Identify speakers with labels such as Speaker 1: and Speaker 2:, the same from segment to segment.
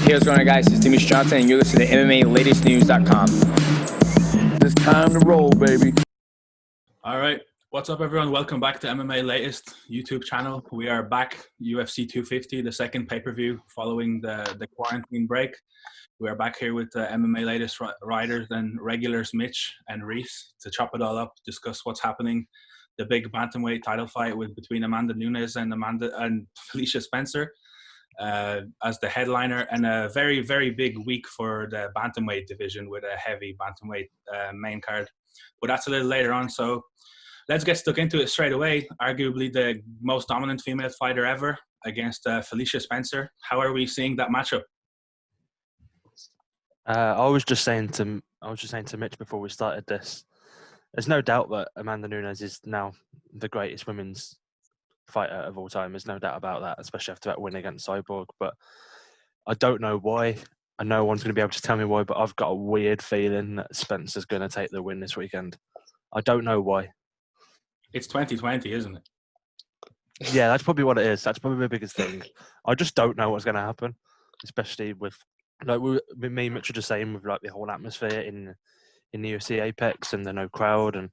Speaker 1: Hey, what's going on, guys? It's Dimitri Johnson, and you're listening to MMALatestNews.com.
Speaker 2: It's time to roll, baby.
Speaker 3: All right. What's up, everyone? Welcome back to MMA Latest YouTube channel. We are back, UFC 250, the second pay-per-view following the quarantine break. We are back here with MMA Latest writers and regulars Mitch and Reese to chop it all up, discuss what's happening. The big bantamweight title fight between Amanda Nunes and Felicia Spencer as the headliner, and a very, very big week for the bantamweight division with a heavy bantamweight main card. But that's a little later on, so let's get stuck into it straight away. Arguably the most dominant female fighter ever against Felicia Spencer. How are we seeing that matchup?
Speaker 4: I was just saying to Mitch before we started this. There's no doubt that Amanda Nunes is now the greatest women's fighter of all time. There's no doubt about that, especially after that win against Cyborg. But I don't know why. And no one's going to be able to tell me why, but I've got a weird feeling that Spencer's going to take the win this weekend. I don't know why.
Speaker 3: It's 2020, isn't it?
Speaker 4: Yeah, that's probably what it is. That's probably the biggest thing. I just don't know what's going to happen, especially with, like, me and Mitch were just saying, with like the whole atmosphere in the UFC Apex and the no crowd, and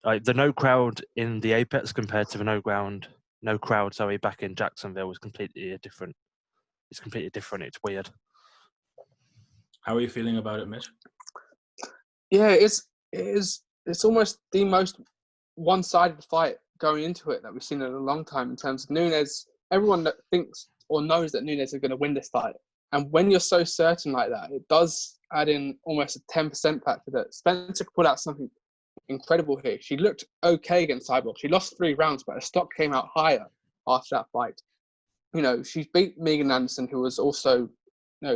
Speaker 4: like the no crowd in the Apex compared to the no crowd back in Jacksonville was completely different. It's completely different. It's weird.
Speaker 3: How are you feeling about it, Mitch?
Speaker 5: Yeah, it's almost the most one-sided fight going into it that we've seen in a long time in terms of Nunes. Everyone that thinks or knows that Nunes is going to win this fight. And when you're so certain like that, it does add in almost a 10% factor that Spencer could pull out something incredible here. She looked okay against Cyborg. She lost 3 rounds, but her stock came out higher after that fight. You know, she beat Megan Anderson, who was also,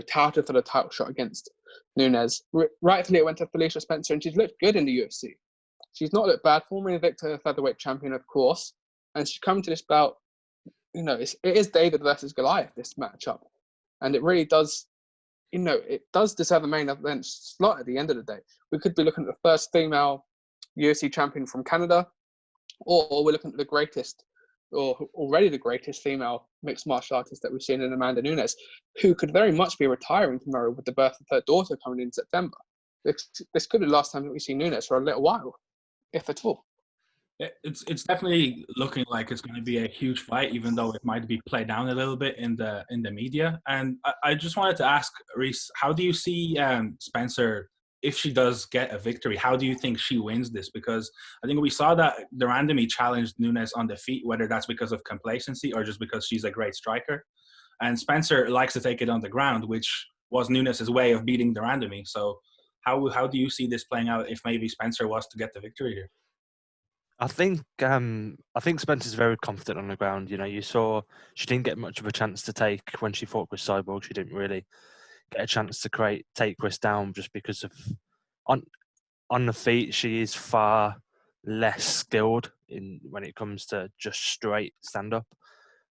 Speaker 5: touted for the title shot against Nunes. Rightfully, it went to Felicia Spencer, and she's looked good in the UFC. She's not looked bad. Formerly Victor Featherweight champion, of course. And she's come to this bout, it is David versus Goliath, this matchup. And it really does, it does deserve a main event slot at the end of the day. We could be looking at the first female UFC champion from Canada, or we're looking at the greatest, or already the greatest female mixed martial artist that we've seen in Amanda Nunes, who could very much be retiring tomorrow with the birth of her daughter coming in September. This could be the last time that we see Nunes for a little while, if at all.
Speaker 3: It's definitely looking like it's going to be a huge fight, even though it might be played down a little bit in the media. And I just wanted to ask Reese, how do you see Spencer, if she does get a victory? How do you think she wins this? Because I think we saw that the randomly challenged Nunes on the feet, whether that's because of complacency or just because she's a great striker. And Spencer likes to take it on the ground, which was Nunes' way of beating the randomly. So how do you see this playing out if maybe Spencer was to get the victory here?
Speaker 4: I think Spencer's very confident on the ground. You saw she didn't get much of a chance to take when she fought with Cyborg. She didn't really get a chance to take Chris down just because of on the feet. She is far less skilled when it comes to just straight stand up.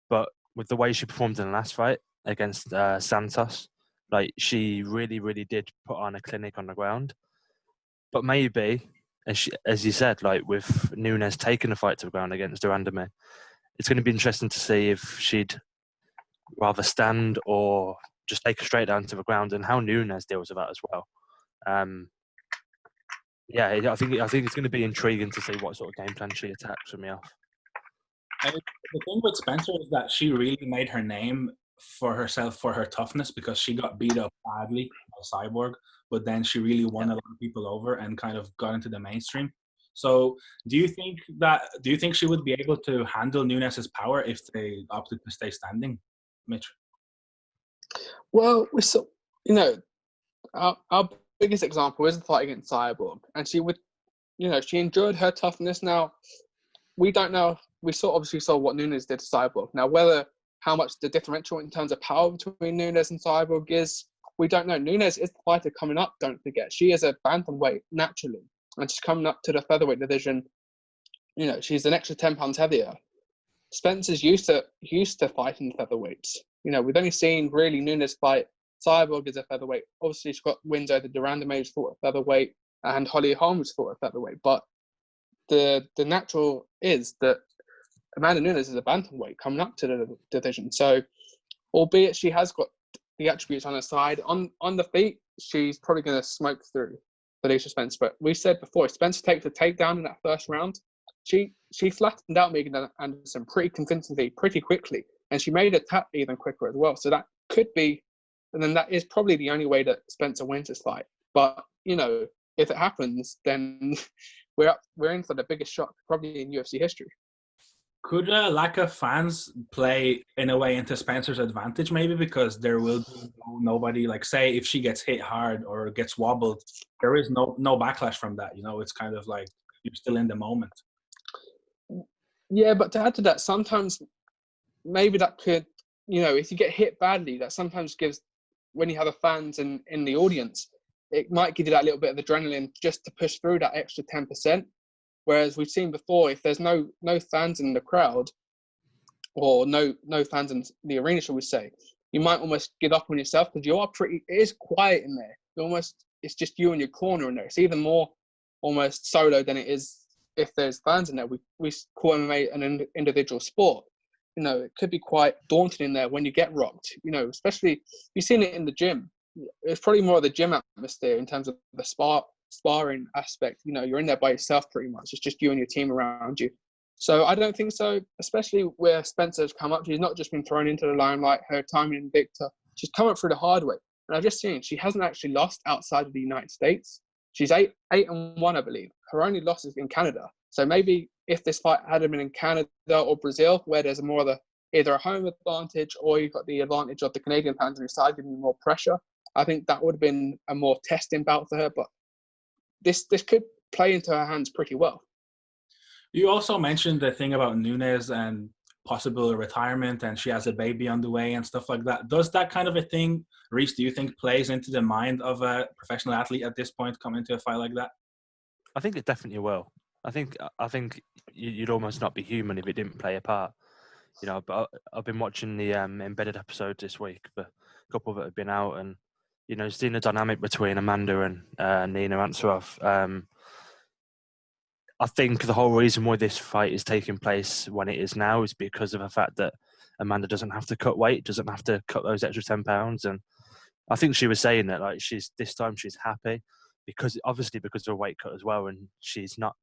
Speaker 4: But with the way she performed in the last fight against Santos, like, she really, really did put on a clinic on the ground. But maybe, as you said, like with Nunes taking the fight to the ground against Durandame, it's going to be interesting to see if she'd rather stand or just take her straight down to the ground, and how Nunes deals with that as well. I think it's going to be intriguing to see what sort of game plan she attacks from me off.
Speaker 3: And the thing with Spencer is that she really made her name for herself for her toughness, because she got beat up badly by Cyborg, but then she really won a lot of people over and kind of got into the mainstream. So do you think she would be able to handle Nunes' power if they opted to stay standing, Mitch?
Speaker 5: Well, we saw, our biggest example is the fight against Cyborg, and she enjoyed her toughness. Now, we don't know. We obviously saw what Nunes did to Cyborg. Now, how much the differential in terms of power between Nunes and Cyborg is, we don't know. Nunes is the fighter coming up, don't forget. She is a bantamweight naturally, and she's coming up to the featherweight division. She's an extra 10 pounds heavier. Spencer's used to fighting featherweights. We've only seen really Nunes fight Cyborg as a featherweight. Obviously, she's got wins over Durandame, who's fought at featherweight, and Holly Holmes fought at featherweight. But the natural is that Amanda Nunes is a bantamweight coming up to the division. So, albeit she has got the attributes on her side. On the feet, she's probably going to smoke through Felicia Spencer. But we said before, if Spencer takes the takedown in that first round, she flattened out Megan Anderson pretty convincingly, pretty quickly, and she made her tap even quicker as well. So that could be, and then that is probably the only way that Spencer wins this fight. But if it happens, then we're in for the biggest shock probably in UFC history.
Speaker 3: Could a lack of fans play in a way into Spencer's advantage, maybe, because there will be nobody, like, say if she gets hit hard or gets wobbled, there is no backlash from that. It's kind of like you're still in the moment.
Speaker 5: Yeah, but to add to that, sometimes maybe that could, if you get hit badly, that sometimes gives, when you have the fans in the audience, it might give you that little bit of adrenaline just to push through that extra 10%. Whereas we've seen before, if there's no fans in the crowd, or no fans in the arena, shall we say, you might almost give up on yourself because it is quiet in there. It's just you and your corner in there. It's even more almost solo than it is if there's fans in there. We call MMA an individual sport. It could be quite daunting in there when you get rocked. Especially you've seen it in the gym. It's probably more of the gym atmosphere in terms of the sparring aspect. You're in there by yourself pretty much. It's just you and your team around you. So I don't think so, especially where Spencer's come up. She's not just been thrown into the limelight. Her time in Invicta, she's come up through the hard way. And I've just seen she hasn't actually lost outside of the United States. She's 8-1, I believe. Her only loss is in Canada. So maybe if this fight had been in Canada or Brazil, where there's more of either a home advantage or you've got the advantage of the Canadian fans on your side giving you more pressure, I think that would have been a more testing bout for her. But this could play into her hands pretty well.
Speaker 3: You also mentioned the thing about Nunes and possible retirement, and she has a baby on the way and stuff like that. Does that kind of a thing, Reese, do you think plays into the mind of a professional athlete at this point coming into a fight like that?
Speaker 4: I think it definitely will. I think you'd almost not be human if it didn't play a part. But I've been watching the embedded episode this week, but a couple of it have been out, and seeing the dynamic between Amanda and Nina Ansaroff. I think the whole reason why this fight is taking place when it is now is because of the fact that Amanda doesn't have to cut weight, doesn't have to cut those extra 10 pounds. And I think she was saying that this time she's happy because of her weight cut as well. And she's not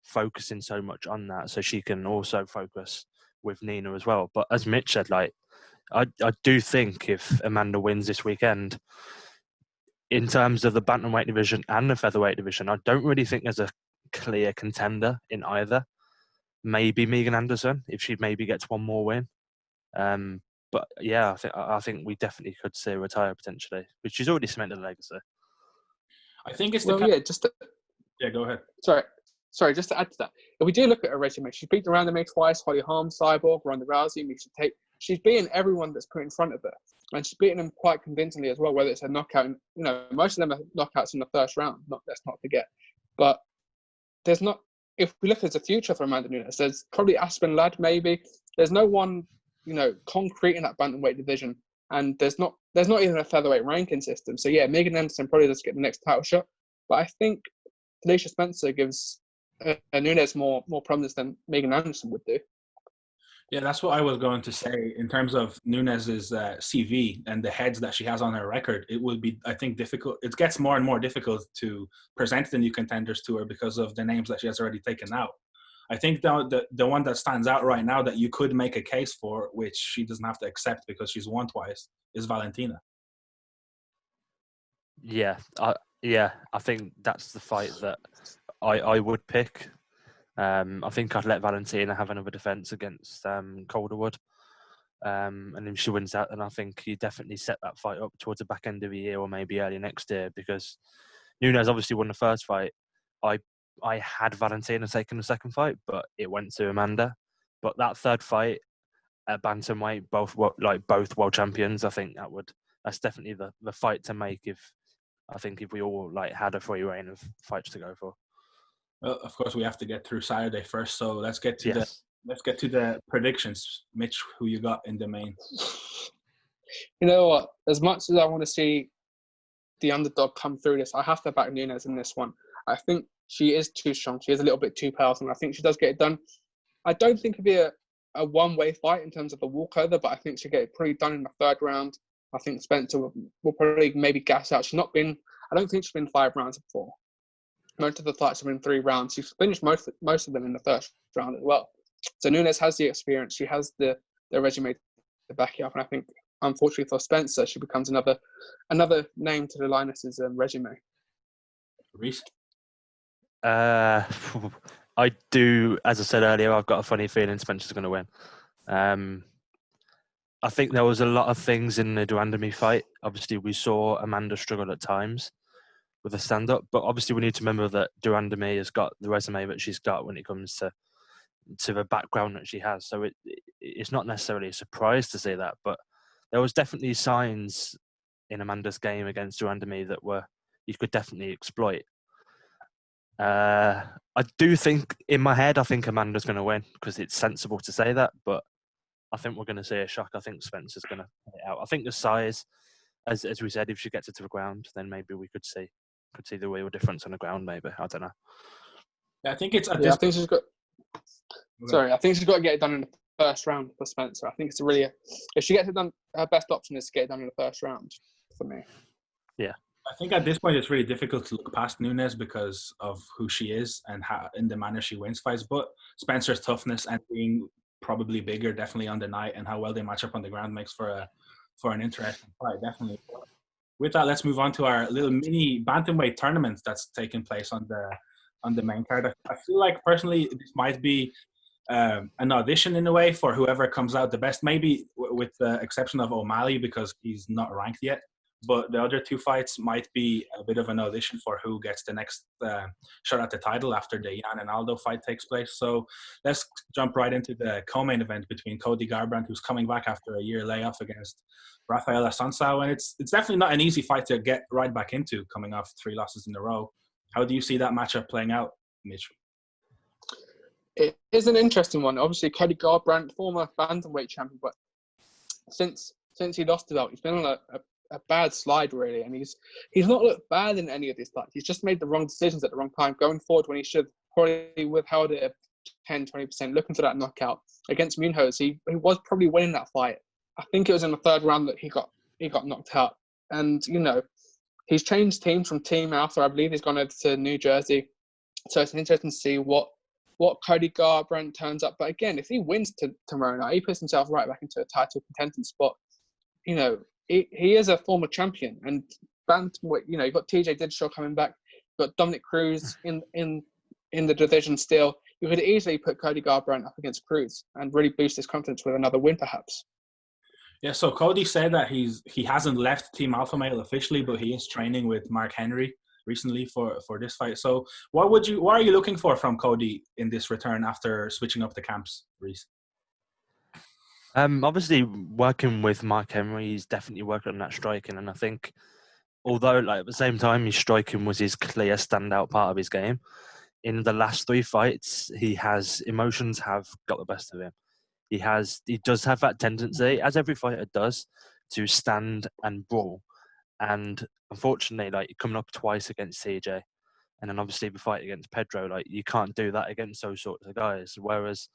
Speaker 4: focusing so much on that. So she can also focus with Nina as well. But as Mitch said, I do think if Amanda wins this weekend, in terms of the bantamweight division and the featherweight division, I don't really think there's a clear contender in either. Maybe Megan Anderson if she maybe gets one more win. But yeah, I think we definitely could see her retire potentially, but she's already cemented a legacy.
Speaker 3: I think it's
Speaker 5: go ahead. Sorry, just to add to that, if we do look at her resume, she's beat Random twice, Holly Holm, Cyborg, Ronda Rousey, Miesha Tate. She's beaten everyone that's put in front of her, and she's beaten them quite convincingly as well. Whether it's a knockout, most of them are knockouts in the first round. Let's not forget, but there's not. If we look at the future for Amanda Nunes, there's probably Aspen Ladd, maybe. There's no one, concrete in that bantamweight division, and there's not even a featherweight ranking system. So yeah, Megan Anderson probably does get the next title shot, but I think Felicia Spencer gives Nunes more prominence than Megan Anderson would do.
Speaker 3: Yeah, that's what I was going to say. In terms of Nunes's CV and the heads that she has on her record, it will be, I think, difficult. It gets more and more difficult to present the new contenders to her because of the names that she has already taken out. I think the one that stands out right now that you could make a case for, which she doesn't have to accept because she's won twice, is Valentina.
Speaker 4: Yeah, I think that's the fight that I would pick. I think I'd let Valentina have another defence against Calderwood. And if she wins that, then I think you definitely set that fight up towards the back end of the year or maybe early next year, because Nunes obviously won the first fight. I had Valentina taking the second fight, but it went to Amanda. But that third fight at bantamweight, both world champions, I think that's definitely the fight to make if we all had a free reign of fights to go for.
Speaker 3: Well, of course, we have to get through Saturday first, so let's get to the predictions. Mitch, who you got in the main?
Speaker 5: You know what? As much as I want to see the underdog come through this, I have to back Nunes in this one. I think she is too strong. She is a little bit too powerful, and I think she does get it done. I don't think it'll be a one-way fight in terms of a walkover, but I think she'll get it pretty done in the third round. I think Spencer will probably maybe gas out. I don't think she's been 5 rounds before. Most of the fights have been 3 rounds. She's finished most of them in the first round as well. So Nunes has the experience. She has the resume to back it up. And I think, unfortunately for Spencer, she becomes another name to the Lioness's resume.
Speaker 3: Reese?
Speaker 4: I do, as I said earlier, I've got a funny feeling Spencer's going to win. I think there was a lot of things in the Duandami fight. Obviously, we saw Amanda struggle at times with a stand-up, but obviously we need to remember that Duandami has got the resume that she's got when it comes to the background that she has. So it's not necessarily a surprise to see that, but there was definitely signs in Amanda's game against Duandami that you could definitely exploit. I do think, in my head, I think Amanda's going to win because it's sensible to say that, but I think we're going to see a shock. I think Spencer's going to put it out. I think the size, as we said, if she gets it to the ground, then maybe we could see the real difference on the ground. Maybe, I don't know.
Speaker 3: Yeah, I think it's.
Speaker 5: I think she's got. Sorry, I think she's got to get it done in the first round for Spencer. I think it's if she gets it done, her best option is to get it done in the first round for me.
Speaker 4: Yeah.
Speaker 3: I think at this point it's really difficult to look past Nunes because of who she is and how, in the manner she wins fights. But Spencer's toughness and being probably bigger, definitely on the night, and how well they match up on the ground makes for an interesting fight, definitely. With that, let's move on to our little mini bantamweight tournament that's taking place on the main card. I feel like personally this might be an audition in a way for whoever comes out the best. Maybe with the exception of O'Malley because he's not ranked yet. But the other 2 fights might be a bit of an audition for who gets the next shot at the title after the Jan and Aldo fight takes place. So let's jump right into the co-main event between Cody Garbrandt, who's coming back after a year layoff, against Raphael Assuncao. And it's definitely not an easy fight to get right back into, coming off 3 losses in a row. How do you see that matchup playing out, Mitch?
Speaker 5: It is an interesting one. Obviously, Cody Garbrandt, former bantamweight champion, but since he lost the belt, he's been on a bad slide, really, and he's not looked bad in any of these fights. He's just made the wrong decisions at the wrong time, going forward when he should probably withheld it at 10-20%, looking for that knockout. Against Nunes, he was probably winning that fight. I think it was in the 3rd round that he got knocked out. And, he's changed teams from Team Alpha. I believe he's gone over to New Jersey. So it's interesting to see what Cody Garbrandt turns up. But again, if he wins to Morona, he puts himself right back into a title contention spot. He is a former champion, and bantamweight. You've got TJ Dillashaw coming back. You've got Dominic Cruz in the division still. You could easily put Cody Garbrandt up against Cruz and really boost his confidence with another win, perhaps.
Speaker 3: Yeah. So Cody said that he hasn't left Team Alpha Male officially, but he is training with Mark Henry recently for this fight. So what are you looking for from Cody in this return after switching up the camps, Reese?
Speaker 4: Obviously, working with Mark Henry, he's definitely working on that striking, and I think, although at the same time his striking was his clear standout part of his game, in the last 3 fights, emotions have got the best of him. He does have that tendency, as every fighter does, to stand and brawl, and unfortunately, coming up twice against CJ, and then obviously the fight against Pedro, you can't do that against those sorts of guys. Whereas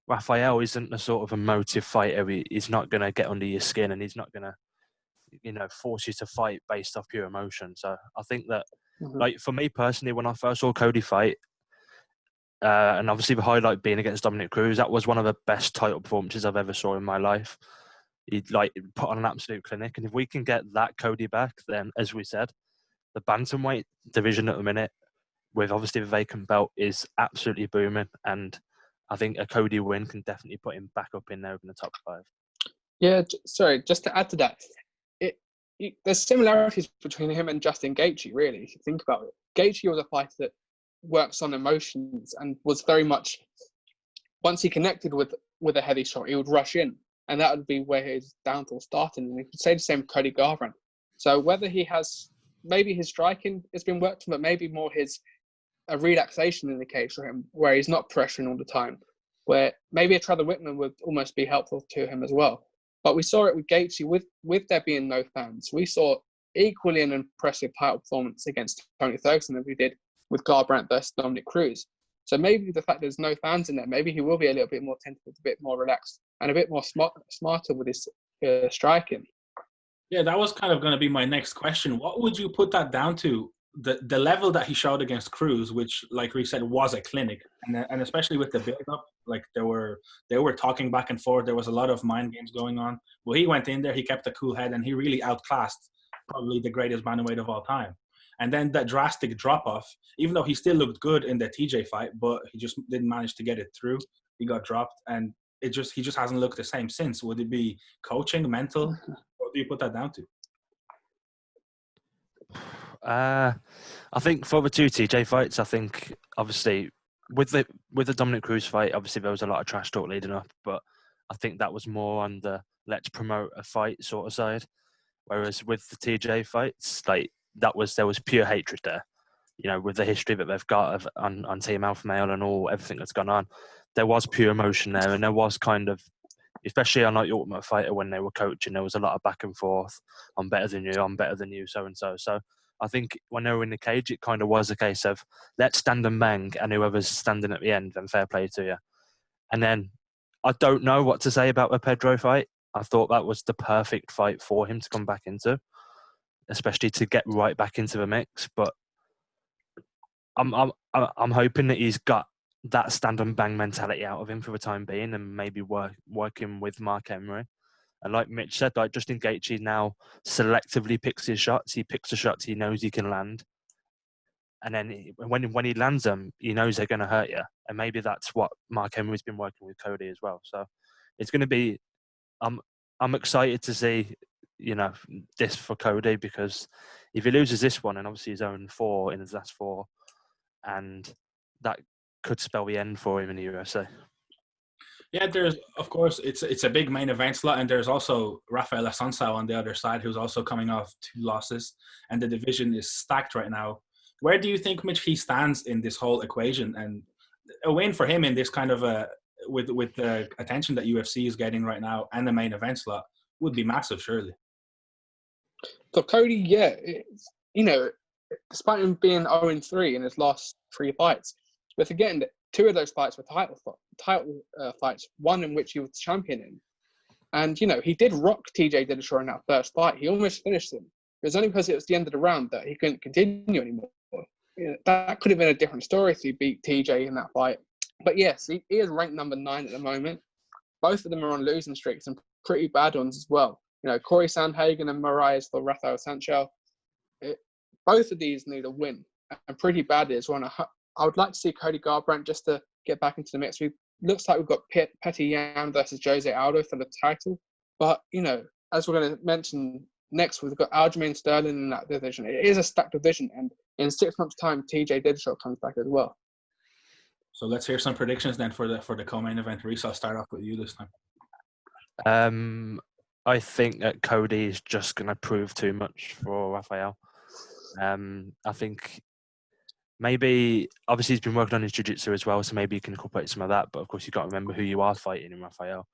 Speaker 4: Raphael isn't the sort of emotive fighter. He's not going to get under your skin, and he's not going to, force you to fight based off pure emotion. So I think that, for me personally, when I first saw Cody fight, and obviously the highlight being against Dominic Cruz, that was one of the best title performances I've ever saw in my life. He put on an absolute clinic, and if we can get that Cody back, then as we said, the bantamweight division at the minute, with obviously the vacant belt, is absolutely booming, and I think a Cody win can definitely put him back up in there in the top 5.
Speaker 5: Yeah, sorry, just to add to that, there's similarities between him and Justin Gaethje, really, if you think about it. Gaethje was a fighter that works on emotions and was very much, once he connected with a heavy shot, he would rush in, and that would be where his downfall started. And you could say the same with Cody Garbrandt. So whether maybe his striking has been worked on, but maybe more a relaxation in the case for him, where he's not pressuring all the time, where maybe a Trevor Whitman would almost be helpful to him as well. But we saw it with Gaethje, with there being no fans. We saw equally an impressive title performance against Tony Ferguson as we did with Garbrandt versus Dominic Cruz. So maybe the fact there's no fans in there, maybe he will be a little bit more tentative, a bit more relaxed, and a bit more smarter with his striking.
Speaker 3: Yeah, that was kind of going to be my next question. What would you put that down to? The level that he showed against Cruz, which, like we said, was a clinic, and especially with the build-up, like they were talking back and forth. There was a lot of mind games going on. Well, he went in there, he kept a cool head, and he really outclassed probably the greatest bantamweight of all time. And then that drastic drop-off, even though he still looked good in the TJ fight, but he just didn't manage to get it through. He got dropped, and he just hasn't looked the same since. Would it be coaching, mental? What do you put that down to?
Speaker 4: I think for the two TJ fights, I think obviously with the Dominic Cruz fight, obviously there was a lot of trash talk leading up, but I think that was more on the let's promote a fight sort of side. Whereas with the TJ fights, like there was pure hatred there. You know, with the history that they've got on Team Alpha Male and everything that's gone on, there was pure emotion there, and there was kind of, especially on like Ultimate Fighter when they were coaching, there was a lot of back and forth. I'm better than you, so and so. So I think when they were in the cage, it kind of was a case of let's stand and bang, and whoever's standing at the end, then fair play to you. And then I don't know what to say about the Pedro fight. I thought that was the perfect fight for him to come back into, especially to get right back into the mix. But I'm hoping that he's got that stand and bang mentality out of him for the time being, and maybe working with Mark Emery. And like Mitch said, like Justin Gaethje now selectively picks his shots. He picks the shots he knows he can land, and then when he lands them, he knows they're going to hurt you. And maybe that's what Mark Emery's been working with Cody as well. So it's going to be. I'm excited to see, you know, this for Cody, because if he loses this one, and obviously he's 0-4 in his last 4, and that could spell the end for him in the UFC.
Speaker 3: Yeah, there's, of course, it's a big main event slot, and there's also Raphael Assuncao on the other side, who's also coming off 2 losses, and the division is stacked right now. Where do you think, Mitch, he stands in this whole equation? And a win for him in this kind of with the attention that UFC is getting right now and the main event slot would be massive, surely.
Speaker 5: For Cody, yeah, you know, despite him being 0-3 in his last 3 fights, we're forgetting that 2 of those fights were title fights, one in which he was champion in. And, you know, he did rock TJ Dillashaw in that first fight. He almost finished him. It was only because it was the end of the round that he couldn't continue anymore. You know, that could have been a different story if he beat TJ in that fight. But yes, he is ranked number 9 at the moment. Both of them are on losing streaks, and pretty bad ones as well. You know, Cory Sandhagen and Moraes for Raphael Assuncao. Both of these need a win, and pretty bad as well. I would like to see Cody Garbrandt just to get back into the mix. Looks like we've got Petty Yan versus Jose Aldo for the title. But, you know, as we're going to mention next, we've got Aljamain Sterling in that division. It is a stacked division, and in 6 months' time, TJ Dillashaw comes back as well.
Speaker 3: So let's hear some predictions then for the co-main event. Reese, I'll start off with you this time.
Speaker 4: I think that Cody is just going to prove too much for Raphael. I think maybe, obviously he's been working on his jiu-jitsu as well, so maybe you can incorporate some of that. But of course, you've got to remember who you are fighting in Raphael.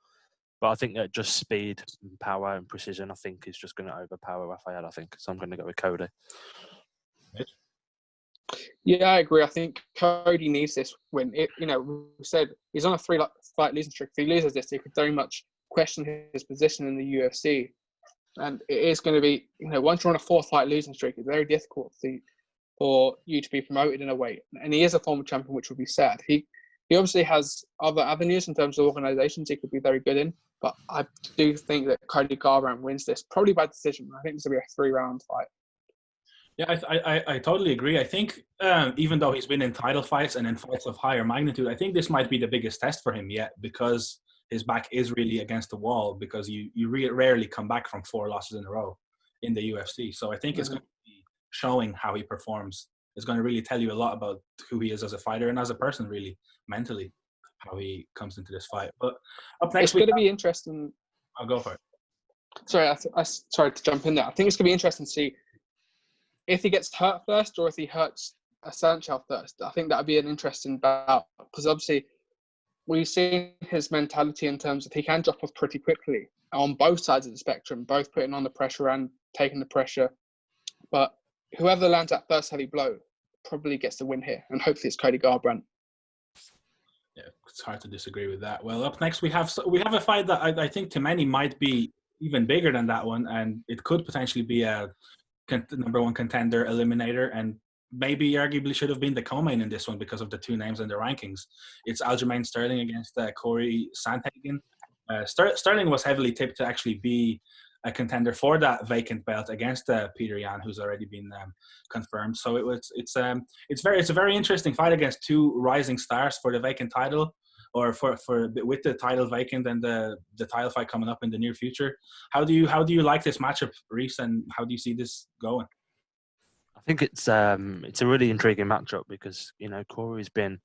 Speaker 4: But I think that just speed, and power, and precision, I think, is just going to overpower Raphael, I think. So I'm going to go with Cody.
Speaker 5: Yeah, I agree. I think Cody needs this win. You know, we said he's on a 3-fight losing streak. If he loses this, he could very much question his position in the UFC. And it is going to be, you know, once you're on a 4-fight losing streak, it's very difficult for you to be promoted in a way. And he is a former champion, which would be sad. He obviously has other avenues in terms of organizations he could be very good in. But I do think that Cody Garbrandt wins this, probably by decision. I think this will be a 3-round fight.
Speaker 3: Yeah, I totally agree. I think even though he's been in title fights and in fights of higher magnitude, I think this might be the biggest test for him yet, because his back is really against the wall, because you rarely come back from 4 losses in a row in the UFC. So I think it's going to be showing how he performs. It's going to really tell you a lot about who he is as a fighter and as a person, really, mentally, how he comes into this fight. But up next,
Speaker 5: it's going to be interesting.
Speaker 3: I'll go for it.
Speaker 5: Sorry, sorry to jump in there. I think it's going to be interesting to see if he gets hurt first or if he hurts Assuncao first. I think that would be an interesting bout, because obviously we've seen his mentality in terms of he can drop off pretty quickly on both sides of the spectrum, both putting on the pressure and taking the pressure. But whoever lands that first heavy blow probably gets the win here, and hopefully it's Cody Garbrandt.
Speaker 3: Yeah, it's hard to disagree with that. Well, up next we have a fight that I think to many might be, even bigger than that one, and it could potentially be a number one contender eliminator, and maybe arguably should have been the co-main in this one because of the two names in the rankings. It's Aljamain Sterling against Cory Sandhagen. Sterling was heavily tipped to actually be a contender for that vacant belt against Peter Yan, who's already been confirmed. So it's a very interesting fight against two rising stars for the vacant title, or for with the title vacant and the title fight coming up in the near future. How do you like this matchup, Reese, and how do you see this going?
Speaker 4: I think it's a really intriguing matchup because Cory's been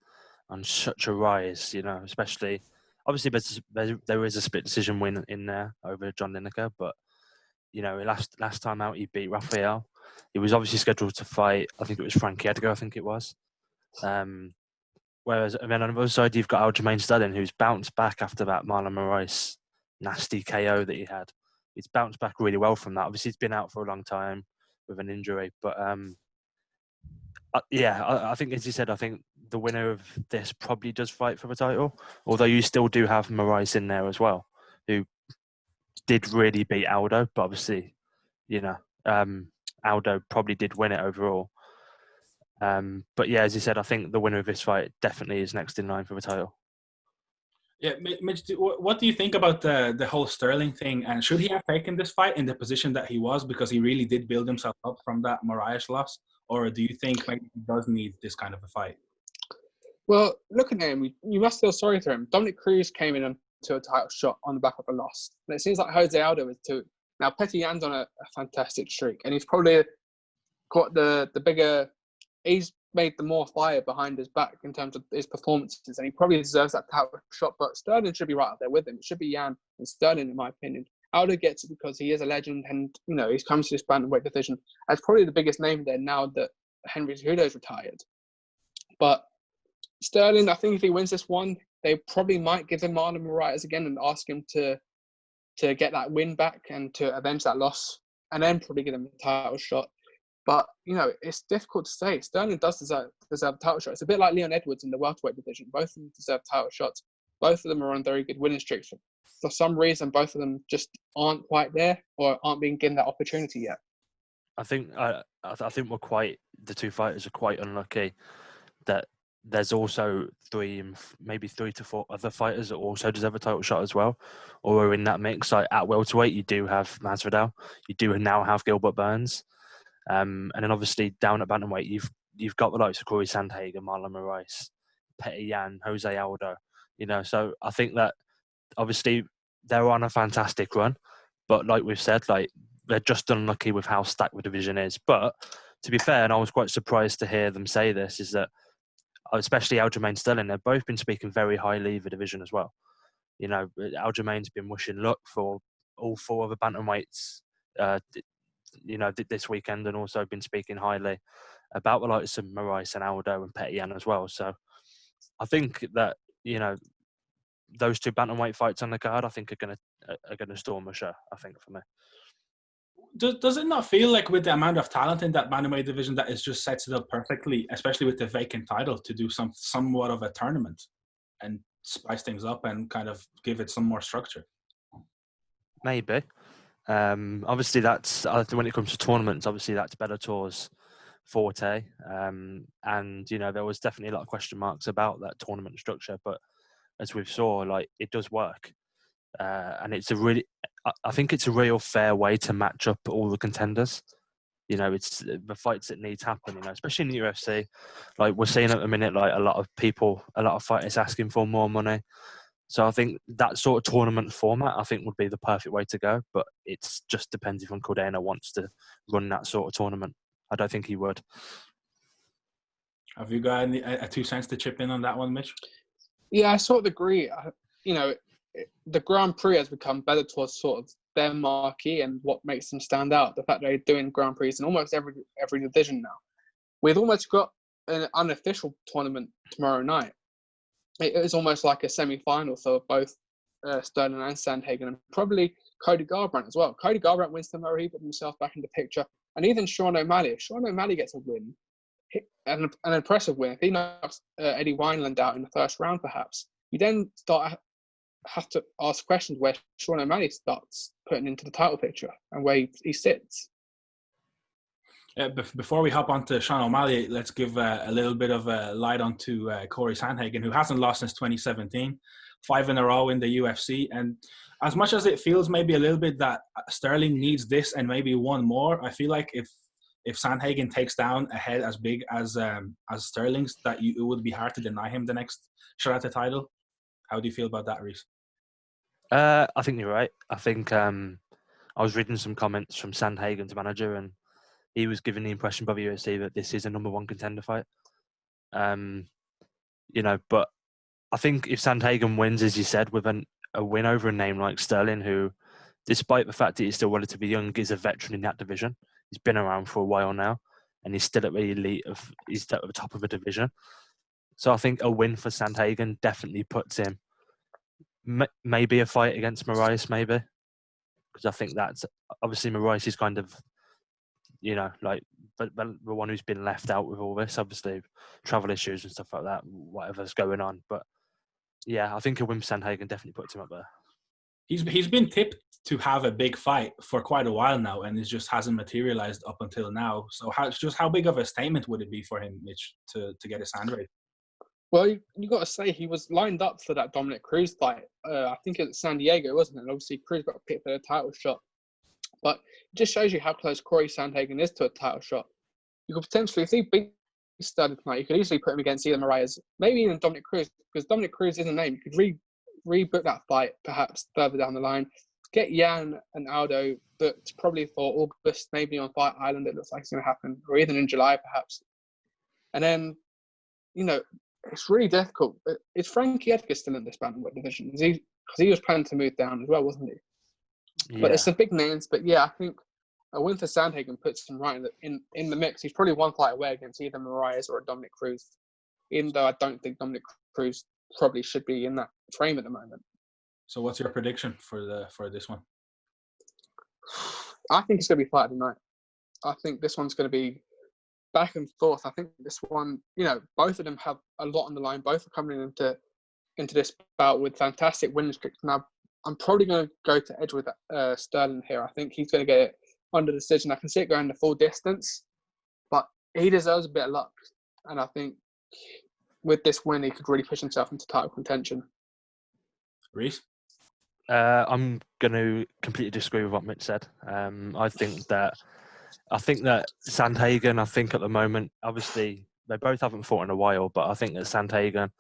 Speaker 4: on such a rise. Especially obviously there is a split decision win in there over John Lineker, but last time out he beat Raphael. He was obviously scheduled to fight. I think it was Frankie Edgar. I think it was. Whereas, and then on the other side, you've got Aljamain Sterling, who's bounced back after that Marlon Moraes nasty KO that he had. He's bounced back really well from that. Obviously, he's been out for a long time with an injury. But, I think, as you said, I think the winner of this probably does fight for the title. Although you still do have Moraes in there as well, who did really beat Aldo. But obviously, Aldo probably did win it overall. But yeah, as you said, I think the winner of this fight definitely is next in line for the title.
Speaker 3: Yeah, Mitch, what do you think about the whole Sterling thing? And should he have taken this fight in the position that he was, because he really did build himself up from that Moraes loss? Or do you think maybe he does need this kind of a fight?
Speaker 5: Well, looking at him, you must feel sorry for him. Dominic Cruz came in to a title shot on the back of a loss. And it seems like Jose Aldo is too. Now, Petty Yan's on a fantastic streak, and he's probably got the bigger... He's made the more fire behind his back in terms of his performances, and he probably deserves that title shot. But Sterling should be right up there with him. It should be Yan and Sterling, in my opinion. Aldo gets it because he is a legend, and he's come to this bantamweight division as probably the biggest name there now that Henry Cejudo's retired. But Sterling, I think if he wins this one, they probably might give him Marlon Moraes again and ask him to get that win back and to avenge that loss, and then probably give him a title shot. But, it's difficult to say. Sterling does deserve a title shot. It's a bit like Leon Edwards in the welterweight division. Both of them deserve title shots. Both of them are on very good winning streaks. For some reason, both of them just aren't quite there or aren't being given that opportunity yet.
Speaker 4: I think the two fighters are quite unlucky that there's also maybe 3 to 4 other fighters that also deserve a title shot as well, or are in that mix. Like at welterweight, you do have Masvidal. You do now have Gilbert Burns. And then obviously down at bantamweight, you've got the likes of Cory Sandhagen, Marlon Moraes, Petty Yan, Jose Aldo. So I think that obviously they're on a fantastic run, but like we've said, like they're just unlucky with how stacked the division is. But to be fair, and I was quite surprised to hear them say this, is that especially Aljamain Sterling, they've both been speaking very highly of the division as well. Aljamain's been wishing luck for all 4 other bantamweights. This weekend, and also been speaking highly about the likes of Moraes and Aldo and Petty Yan as well. So I think that those 2 bantamweight fights on the card, I think are gonna storm the show. I think for me.
Speaker 3: Does it not feel like with the amount of talent in that bantamweight division that it just sets it up perfectly, especially with the vacant title, to do somewhat of a tournament and spice things up and kind of give it some more structure?
Speaker 4: Maybe. Obviously, that's when it comes to tournaments. Obviously, that's Bellator's forte, and there was definitely a lot of question marks about that tournament structure. But as we've saw, like it does work, and I think it's a real fair way to match up all the contenders. It's the fights that need to happen. Especially in the UFC, like we're seeing at the minute, like a lot of fighters asking for more money. So I think that sort of tournament format, I think, would be the perfect way to go. But it just depends if Cordena wants to run that sort of tournament. I don't think he would.
Speaker 3: Have you got a 2 cents to chip in on that one, Mitch?
Speaker 5: Yeah, I sort of agree. The Grand Prix has become Bellator's sort of their marquee and what makes them stand out. The fact that they're doing Grand Prix in almost every division now. We've almost got an unofficial tournament tomorrow night. It is almost like a semi-final for both Sterling and Sanhagen, and probably Cody Garbrandt as well. Cody Garbrandt wins tomorrow. He put himself back in the picture. And even Sean O'Malley. If Sean O'Malley gets a win, an impressive win, if he knocks Eddie Weinland out in the first round perhaps, you then start have to ask questions where Sean O'Malley starts putting into the title picture and where he sits.
Speaker 3: Before we hop onto Sean O'Malley, let's give a little bit of a light onto Cory Sandhagen, who hasn't lost since 2017, 5 in a row in the UFC. And as much as it feels maybe a little bit that Sterling needs this and maybe one more, I feel like if Sanhagen takes down a head as big as Sterling's, it would be hard to deny him the next shot at the title. How do you feel about that, Reese?
Speaker 4: I think you're right. I think I was reading some comments from Sanhagen's manager, and he was giving the impression by the UFC that this is a number 1 contender fight. But I think if Sandhagen wins, as you said, with a win over a name like Sterling, who, despite the fact that he's still relatively young, is a veteran in that division. He's been around for a while now, and he's still at the elite he's at the top of the division. So I think a win for Sandhagen definitely puts him maybe a fight against Moraes, maybe, because I think that's obviously Moraes is kind of, like the one who's been left out with all this, obviously travel issues and stuff like that, whatever's going on. But yeah, I think a win for Sandhagen definitely puts him up there.
Speaker 3: He's been tipped to have a big fight for quite a while now, and it just hasn't materialized up until now. So how big of a statement would it be for him, Mitch, to get his hand raised?
Speaker 5: Well, you got to say he was lined up for that Dominic Cruz fight. I think it was San Diego, wasn't it? And obviously, Cruz got picked for the title shot. But it just shows you how close Cory Sandhagen is to a title shot. You could potentially, if he beat Sterling tonight, you could easily put him against either Moraes, maybe even Dominic Cruz, because Dominic Cruz is a name. You could rebook that fight perhaps further down the line. Get Jan and Aldo booked probably for August, maybe on Fight Island. It looks like it's going to happen, or even in July perhaps. And then, it's really difficult. Is Frankie Edgar still in this bantamweight division? Because he was planning to move down as well, wasn't he?
Speaker 4: Yeah.
Speaker 5: But it's the big names. But yeah, I think a win for Sandhagen puts him right in the mix. He's probably one fight away against either Moraes or Dominic Cruz, even though I don't think Dominic Cruz probably should be in that frame at the moment.
Speaker 3: So what's your prediction for this one?
Speaker 5: I think it's going to be fight of the night. I think this one's going to be back and forth. I think this one, both of them have a lot on the line. Both are coming into this bout with fantastic winning streaks. Now, I'm probably going to go to edge with Sterling here. I think he's going to get it under decision. I can see it going the full distance, but he deserves a bit of luck. And I think with this win, he could really push himself into title contention.
Speaker 3: Reese?
Speaker 4: I'm going to completely disagree with what Mitch said. I think that Sandhagen, at the moment, obviously, they both haven't fought in a while, but I think that Sandhagen,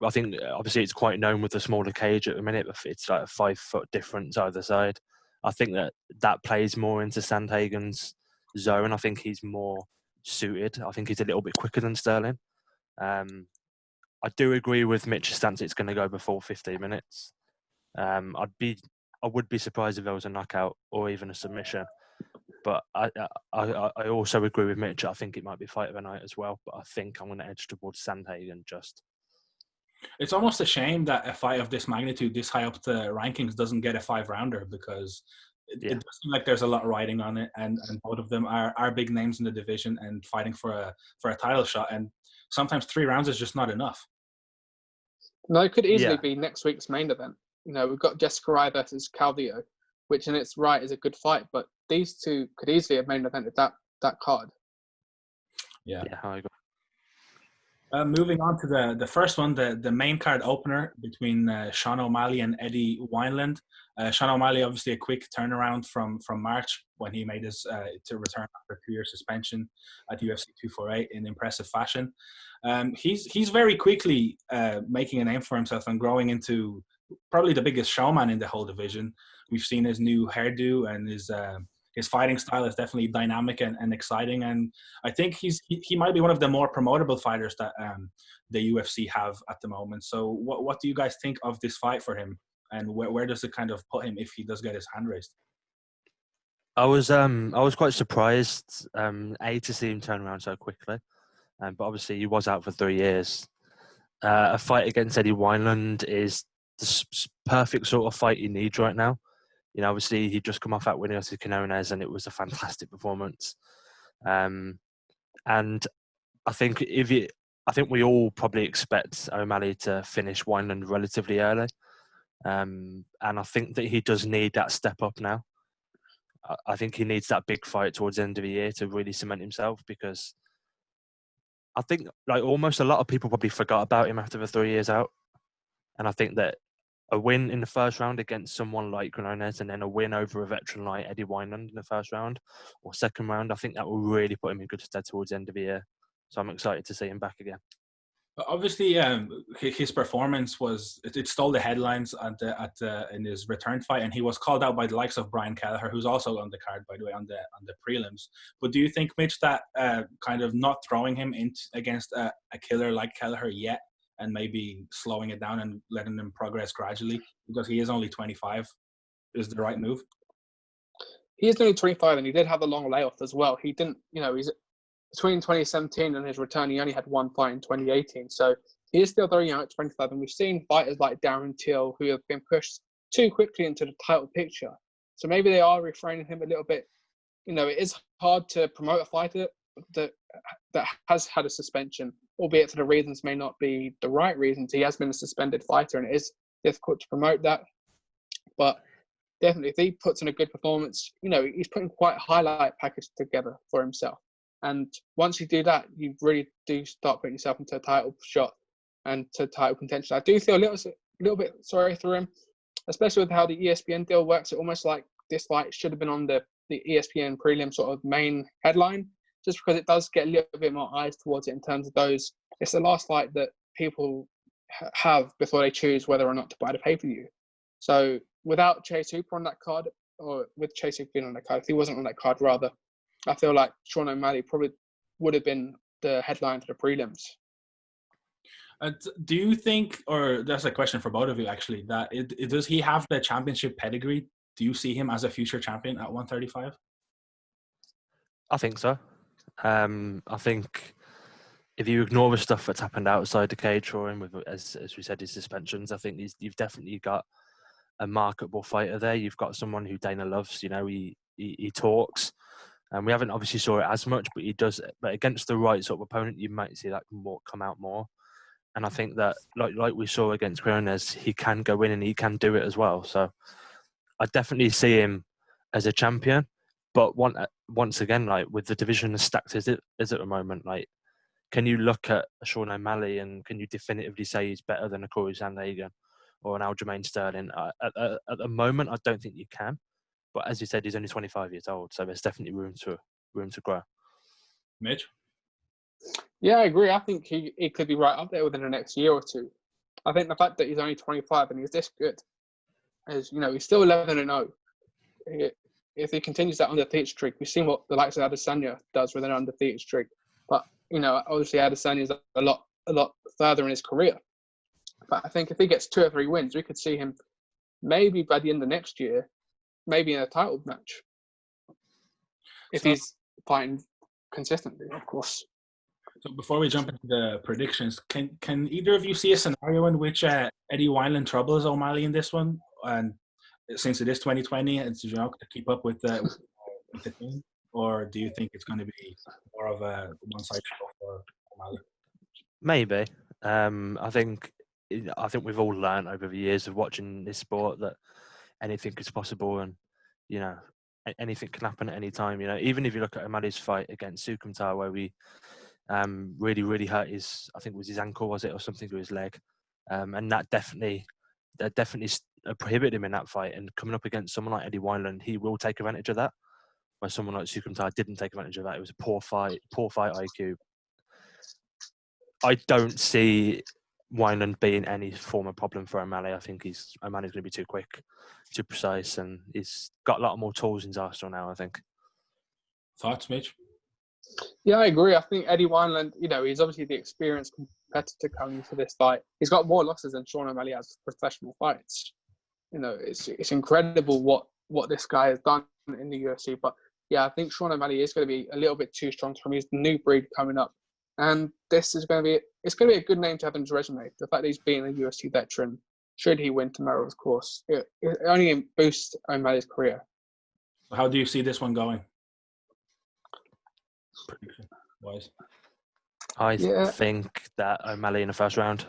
Speaker 4: obviously it's quite known with the smaller cage at the minute, but it's like a 5 foot difference either side. I think that plays more into Sandhagen's zone. I think he's more suited. I think he's a little bit quicker than Sterling. I do agree with Mitch's stance. It's going to go before 15 minutes. I would be surprised if there was a knockout or even a submission. But I also agree with Mitch. I think it might be fight of the night as well. But I think I'm going to edge towards Sandhagen just.
Speaker 3: It's almost a shame that a fight of this magnitude, this high up the rankings, doesn't get a 5-rounder, because it does seem like there's a lot riding on it, and both of them are big names in the division and fighting for a title shot. And sometimes 3 rounds is just not enough.
Speaker 5: No, it could easily be next week's main event. We've got Jessica Rai versus Calvillo, which in its right is a good fight, but these two could easily have main evented that card.
Speaker 3: Yeah,
Speaker 4: I agree.
Speaker 3: Moving on to the first one, the main card opener between Sean O'Malley and Eddie Weinland. Sean O'Malley, obviously a quick turnaround from March when he made his to return after a 2-year suspension at UFC 248 in impressive fashion. He's very quickly making a name for himself and growing into probably the biggest showman in the whole division. We've seen his new hairdo, and his fighting style is definitely dynamic and exciting. And I think he might be one of the more promotable fighters that the UFC have at the moment. So what do you guys think of this fight for him? And where does it kind of put him if he does get his hand raised?
Speaker 4: I was quite surprised, to see him turn around so quickly. But obviously he was out for 3 years. A fight against Eddie Weinland is the perfect sort of fight he needs right now. Obviously he just come off that winning against Nunes, and it was a fantastic performance. And I think we all probably expect O'Malley to finish Weinland relatively early. And I think that he does need that step up now. I think he needs that big fight towards the end of the year to really cement himself, because I think like almost a lot of people probably forgot about him after the 3 years out. And I think that a win in the first round against someone like Nunes and then a win over a veteran like Eddie Weinland in the first round or second round, I think that will really put him in good stead towards the end of the year. So I'm excited to see him back again.
Speaker 3: Obviously, his performance it stole the headlines in his return fight, and he was called out by the likes of Brian Kelleher, who's also on the card, by the way, on the prelims. But do you think, Mitch, that kind of not throwing him against a killer like Kelleher yet, and maybe slowing it down and letting him progress gradually, because he is only 25, is the right move?
Speaker 5: He is only 25, and he did have a long layoff as well. He didn't, he's between 2017 and his return, he only had one fight in 2018. So he is still very young at 25. And we've seen fighters like Darren Till who have been pushed too quickly into the title picture. So maybe they are refraining him a little bit. It is hard to promote a fighter that has had a suspension, albeit for the reasons may not be the right reasons. He has been a suspended fighter, and it is difficult to promote that. But definitely, if he puts in a good performance, he's putting quite a highlight package together for himself. And once you do that, you really do start putting yourself into a title shot and to title contention. I do feel a little bit sorry for him, especially with how the ESPN deal works. It's almost like this fight should have been on the ESPN prelim sort of main headline, just because it does get a little bit more eyes towards it in terms of those. It's the last fight that people have before they choose whether or not to buy the pay-per-view. So without Chase Hooper on that card, or with Chase Hooper being on that card, if he wasn't on that card rather, I feel like Sean O'Malley probably would have been the headline for the prelims.
Speaker 3: Do you think, or that's a question for both of you actually, that does he have the championship pedigree? Do you see him as a future champion at 135? I
Speaker 4: think so. I think if you ignore the stuff that's happened outside the cage for him, with, as we said, his suspensions, I think you've definitely got a marketable fighter there. You've got someone who Dana loves. He talks. And we haven't obviously saw it as much, but he does. But against the right sort of opponent, you might see that come out more. And I think that, like we saw against Nunes, he can go in and he can do it as well. So I definitely see him as a champion. But once again, like with the division as stacked as it is at the moment, like can you look at Sean O'Malley and can you definitively say he's better than a Cory Sandhagen or an Aljamain Sterling? At the moment, I don't think you can. But as you said, he's only 25 years old, so there's definitely room to grow.
Speaker 3: Mitch? Yeah,
Speaker 5: I agree. I think he could be right up there within the next year or two. I think the fact that he's only 25 and he's this good, is he's still 11-0. If he continues that undefeated streak, we've seen what the likes of Adesanya does with an undefeated streak. But obviously Adesanya is a lot further in his career. But I think if he gets 2 or 3 wins, we could see him maybe by the end of next year, maybe in a title match, if he's fighting consistently, of course.
Speaker 3: So before we jump into the predictions, can either of you see a scenario in which Eddie Weinland troubles O'Malley in this one? And since it is 2020, it's to keep up with the team, or do you think it's going to be more of a one-side show for O'Malley?
Speaker 4: Maybe. I think we've all learned over the years of watching this sport that anything is possible, and anything can happen at any time. Even if you look at O'Malley's fight against Assuncao, where we really hurt his, I think it was his ankle, was it, or something to his leg, and that definitely prohibited him in that fight. And coming up against someone like Eddie Weinland, he will take advantage of that. Where someone like Assuncao didn't take advantage of that. It was a poor fight IQ. I don't see Weinland being any form of problem for O'Malley. I think O'Malley's going to be too quick, too precise, and he's got a lot more tools in his arsenal now, I think.
Speaker 3: Thoughts, Mitch?
Speaker 5: Yeah, I agree. I think Eddie Weinland, he's obviously the experienced competitor coming into this fight. He's got more losses than Sean O'Malley has professional fights. It's incredible what this guy has done in the UFC. But yeah, I think Sean O'Malley is going to be a little bit too strong for him. He's the new breed coming up. And this is going to be a good name to have in his resume. The fact that he's being a UFC veteran, should he win tomorrow, of course, it only boosts O'Malley's career.
Speaker 3: How do you see this one going? Prediction-wise,
Speaker 4: I think that O'Malley in the first round.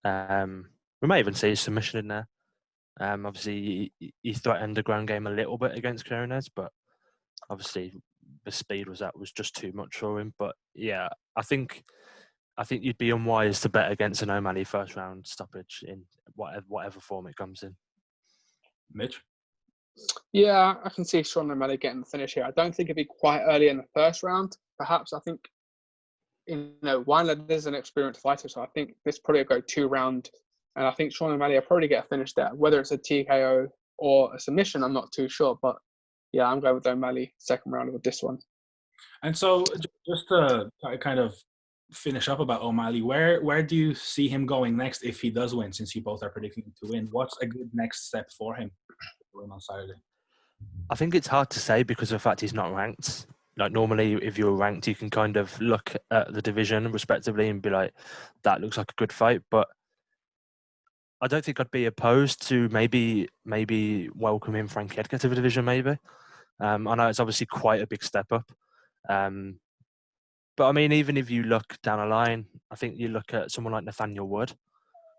Speaker 4: We may even see a submission in there. Obviously, he threatened the ground game a little bit against Nunes, but obviously the speed was just too much for him. But yeah, I think you'd be unwise to bet against an O'Malley first round stoppage in whatever form it comes in.
Speaker 3: Mitch?
Speaker 5: Yeah, I can see Sean O'Malley getting the finish here. I don't think it'd be quite early in the first round. Perhaps I think, Weinland is an experienced fighter, so I think this probably will go 2-round. And I think Sean O'Malley will probably get a finish there. Whether it's a TKO or a submission, I'm not too sure. But yeah, I'm going with O'Malley second round with this one.
Speaker 3: And so just to kind of finish up about O'Malley, where do you see him going next if he does win, since you both are predicting him to win? What's a good next step for him on Saturday?
Speaker 4: I think it's hard to say because of the fact he's not ranked. Like normally, if you're ranked, you can kind of look at the division respectively and be like, that looks like a good fight. But I don't think I'd be opposed to maybe welcoming Frank Edgar to the division. Maybe I know it's obviously quite a big step up, but I mean, even if you look down the line, I think you look at someone like Nathaniel Wood,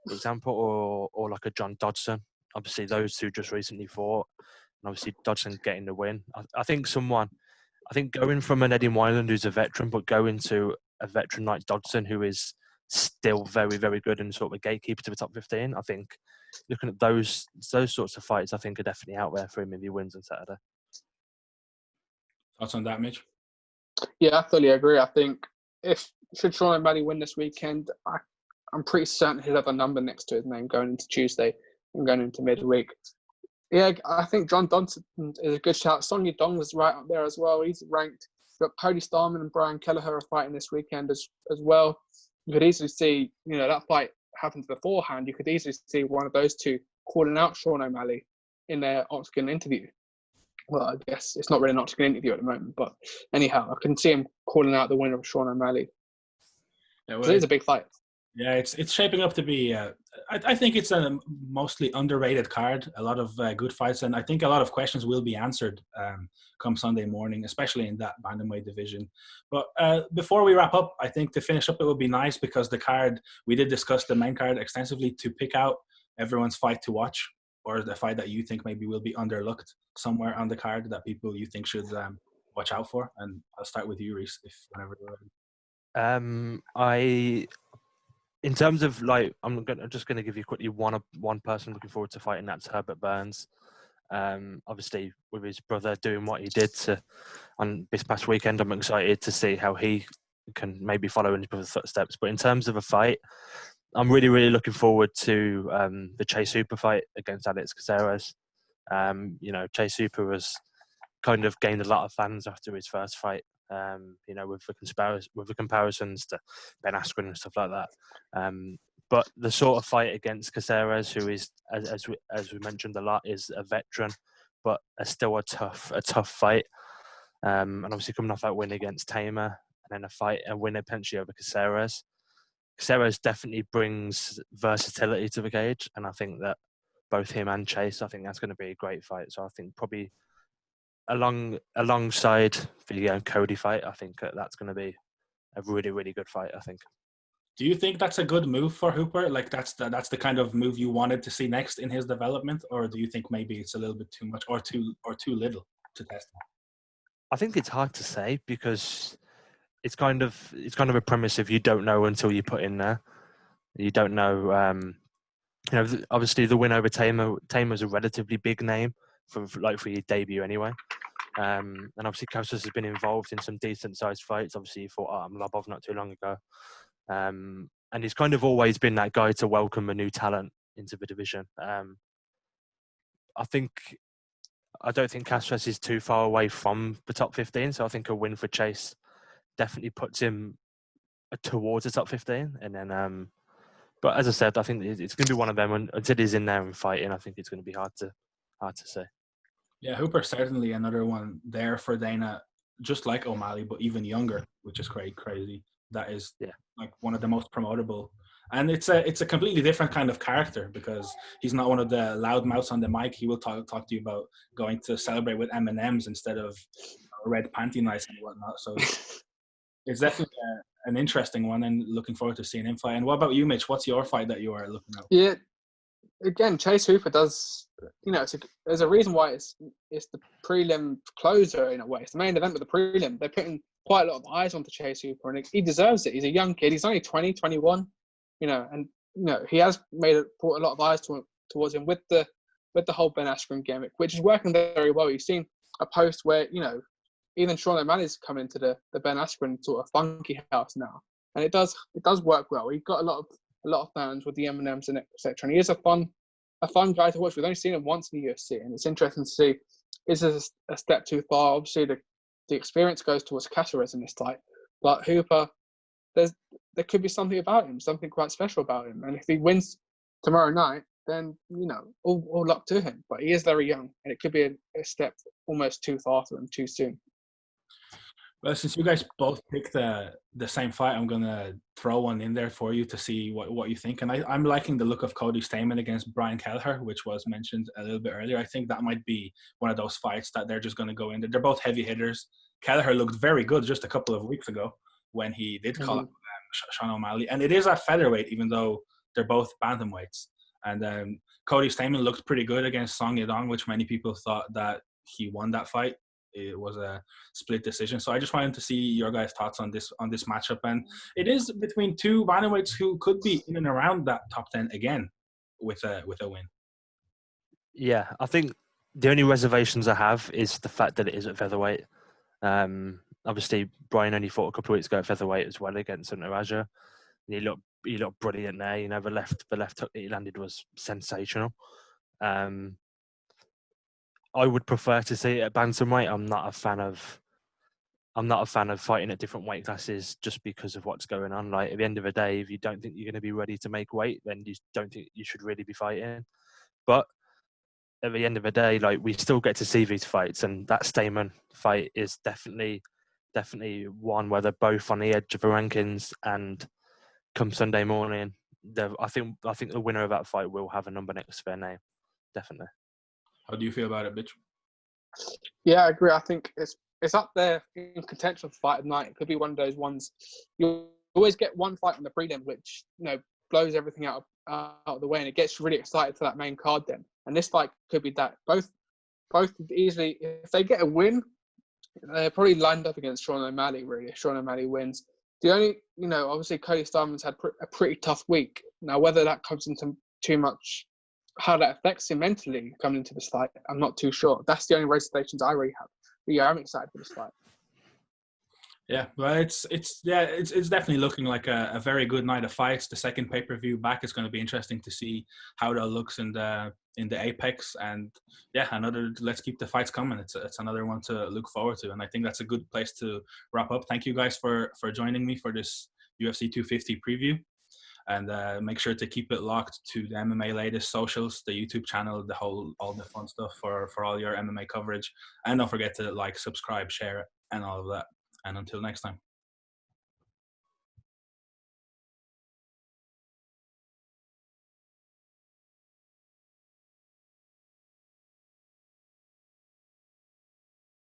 Speaker 4: for example, or like a John Dodson. Obviously, those two just recently fought, and obviously Dodson getting the win. I think going from an Eddie Weinland who's a veteran, but going to a veteran like Dodson who is still very, very good and sort of a gatekeeper to the top 15. I think looking at those sorts of fights, I think are definitely out there for him if he wins on Saturday.
Speaker 3: Thoughts on that, Mitch?
Speaker 5: Yeah, I fully agree. I think should Sean O'Malley win this weekend, I'm pretty certain he'll have a number next to his name going into Tuesday and going into midweek. Yeah, I think John Dodson is a good shout. Song Yadong was right up there as well. He's ranked. But Cody Starman and Brian Kelleher are fighting this weekend as well. You could easily see, that fight happened beforehand. You could easily see one of those two calling out Sean O'Malley in their Octagon interview. Well, I guess it's not really an Octagon interview at the moment, but anyhow, I can see him calling out the winner of Sean O'Malley.
Speaker 3: Yeah, well,
Speaker 5: so it's a big fight.
Speaker 3: Yeah, it's shaping up to be. I think it's a mostly underrated card. A lot of good fights, and I think a lot of questions will be answered come Sunday morning, especially in that bantamweight division. But before we wrap up, I think to finish up, it would be nice because the card we did discuss the main card extensively to pick out everyone's fight to watch or the fight that you think maybe will be underlooked somewhere on the card that people you think should watch out for. And I'll start with you, Reese, if whenever you're ready.
Speaker 4: In terms of I'm just going to give you quickly one person looking forward to fighting. That's Herbert Burns. Obviously, with his brother doing what he did on this past weekend, I'm excited to see how he can maybe follow in his brother's footsteps. But in terms of a fight, I'm really, really looking forward to the Chase Hooper fight against Alex Caceres. Chase Hooper has kind of gained a lot of fans after his first fight. With the comparisons to Ben Askren and stuff like that. But the sort of fight against Caceres, who is, as we mentioned a lot, is a veteran, but still a tough fight. And obviously coming off that win against Tamer, and then a win potentially over Caceres. Caceres definitely brings versatility to the cage, and I think that both him and Chase, I think that's going to be a great fight. So I think probably alongside the Cody fight, I think that's going to be a really, really good fight, I think.
Speaker 3: Do you think that's a good move for Hooper? Like that's the kind of move you wanted to see next in his development, or do you think maybe it's a little bit too much or too little to test him?
Speaker 4: I think it's hard to say because it's kind of a premise if you don't know until you put in there. You don't know. Obviously the win over Tamer's a relatively big name for your debut anyway. And obviously Caceres has been involved in some decent sized fights. Obviously he fought Artem Lobov not too long ago. And he's kind of always been that guy to welcome a new talent into the division. I don't think Caceres is too far away from the top 15, so I think a win for Chase definitely puts him towards the top 15. And then, but as I said, I think it's going to be one of them. And until he's in there and fighting, I think it's going to be hard to say. Yeah,
Speaker 3: Hooper certainly another one there for Dana, just like O'Malley, but even younger, which is crazy. That is like one of the most promotable, and it's a completely different kind of character because he's not one of the loudmouths on the mic. He will talk to you about going to celebrate with M&Ms instead of red panty nights and whatnot. So it's definitely an interesting one, and looking forward to seeing him fight. And what about you, Mitch? What's your fight that you are looking at?
Speaker 5: Yeah, again, Chase Hooper does. There's a reason why it's the prelim closer in a way. It's the main event with the prelim. They're putting quite a lot of eyes onto Chase Hooper, and he deserves it. He's a young kid. He's only 20, 21, and he has brought a lot of eyes towards him with the whole Ben Askren gimmick, which is working very well. You've seen a post where even Sean O'Malley's come into the Ben Askren sort of funky house now, and it does work well. He's got a lot of fans with the M&Ms and etc. And he is a fun guy to watch. We've only seen him once in the UFC, and it's interesting to see is this a step too far. Obviously, the experience goes towards Caceres in this fight, but Hooper, there could be something about him, something quite special about him, and if he wins tomorrow night, then all luck to him. But he is very young, and it could be a step almost too far for him too soon.
Speaker 3: Well, since you guys both picked the same fight, I'm gonna throw one in there for you to see what you think. And I'm liking the look of Cody Stamann against Brian Kelleher, which was mentioned a little bit earlier. I think that might be one of those fights that they're just gonna go in there. They're both heavy hitters. Kelleher looked very good just a couple of weeks ago when he did call up Sean O'Malley, and it is at featherweight, even though they're both bantamweights. And Cody Stamann looked pretty good against Song Yadong, which many people thought that he won that fight. It was a split decision. So I just wanted to see your guys' thoughts on this matchup. And it is between two bantamweights who could be in and around that top 10 again with a win.
Speaker 4: Yeah, I think the only reservations I have is the fact that it is at featherweight. Obviously, Brian only fought a couple of weeks ago at featherweight as well against Sanhagen. He looked brilliant there. The left hook that he landed was sensational. I would prefer to see it at bantamweight. I'm not a fan of fighting at different weight classes just because of what's going on. Like, at the end of the day, if you don't think you're going to be ready to make weight, then you don't think you should really be fighting. But at the end of the day, like, we still get to see these fights, and that Stamann fight is definitely one where they're both on the edge of the rankings. And come Sunday morning, I think the winner of that fight will have a number next to their name, definitely.
Speaker 3: How do you feel about it, Bitch?
Speaker 5: Yeah, I agree. I think it's up there in contention for fight of the night. It could be one of those ones. You always get one fight on the prelim, which blows everything out of the way, and it gets really excited for that main card then. And this fight could be that. Both easily, if they get a win, they're probably lined up against Sean O'Malley. Really, if Sean O'Malley wins. The only, obviously Cody Starman's had a pretty tough week. Now, whether that comes into too much, how that affects him mentally coming into this fight, I'm not too sure. That's the only reservations I really have. But yeah, I'm excited for this fight.
Speaker 3: Yeah, well, it's definitely looking like a very good night of fights. The second pay-per-view back is going to be interesting to see how that looks in the Apex. And yeah, let's keep the fights coming. It's another one to look forward to, and I think that's a good place to wrap up. Thank you guys for joining me for this UFC 250 preview. And make sure to keep it locked to the MMA latest socials, the YouTube channel, all the fun stuff for all your MMA coverage. And don't forget to like, subscribe, share, and all of that. And until next time.